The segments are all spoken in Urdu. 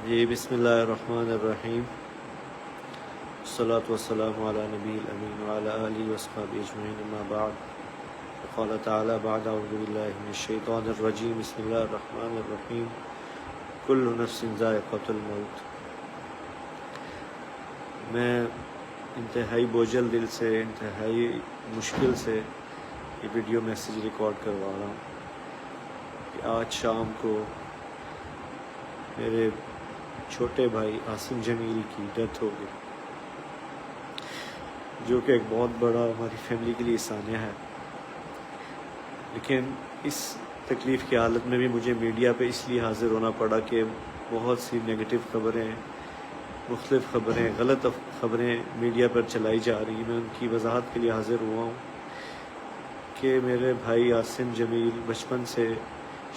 جی بسم اللہ الرحمن الرحیم، الصلاۃ والسلام علی نبی الامین وعلی آلہ وصحبہ اجمعین، اما بعد، قال تعالی بعد اعوذ باللہ من الشیطان الرجیم، بسم اللہ الرحمن الرحیم، کل نفس ذائقۃ الموت۔ میں انتہائی بوجھل دل سے، انتہائی مشکل سے یہ ویڈیو میسیج ریکارڈ کروا رہا ہوں کہ آج شام کو میرے چھوٹے بھائی عاصم جمیل کی ڈیتھ ہو گئی، جو کہ ایک بہت بڑا ہماری فیملی کے لیے سانحہ ہے۔ لیکن اس تکلیف کی حالت میں بھی مجھے میڈیا پہ اس لیے حاضر ہونا پڑا کہ بہت سی نگیٹو خبریں، مختلف خبریں، غلط خبریں میڈیا پر چلائی جا رہی ہیں۔ میں ان کی وضاحت کے لیے حاضر ہوا ہوں کہ میرے بھائی عاصم جمیل بچپن سے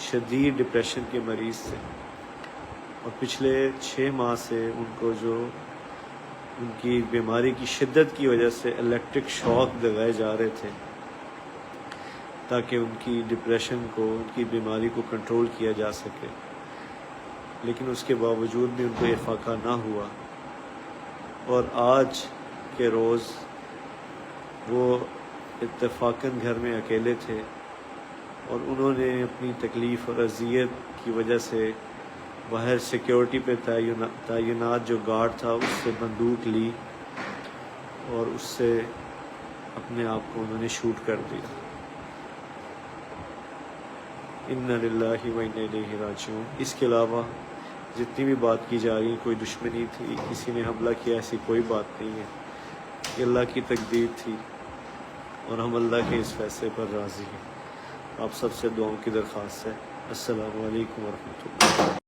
شدید ڈپریشن کے مریض تھے، اور پچھلے 6 ماہ سے ان کو جو ان کی بیماری کی شدت کی وجہ سے الیکٹرک شاک لگائے جا رہے تھے تاکہ ان کی ڈپریشن کو، ان کی بیماری کو کنٹرول کیا جا سکے، لیکن اس کے باوجود بھی ان کو افاقہ نہ ہوا۔ اور آج کے روز وہ اتفاقاً گھر میں اکیلے تھے، اور انہوں نے اپنی تکلیف اور اذیت کی وجہ سے باہر سیکیورٹی پہ تعینات جو گارڈ تھا اس سے بندوق لی اور اس سے اپنے آپ کو انہوں نے شوٹ کر دیا۔ انا للہ و انا الیہ راجعون۔ اس کے علاوہ جتنی بھی بات کی جا رہی ہے، کوئی دشمنی تھی، کسی نے حملہ کیا، ایسی کوئی بات نہیں ہے۔ یہ اللہ کی تقدیر تھی اور ہم اللہ کے اس فیصلے پر راضی ہیں۔ آپ سب سے دعاؤں کی درخواست ہے۔ السلام علیکم ورحمۃ اللہ۔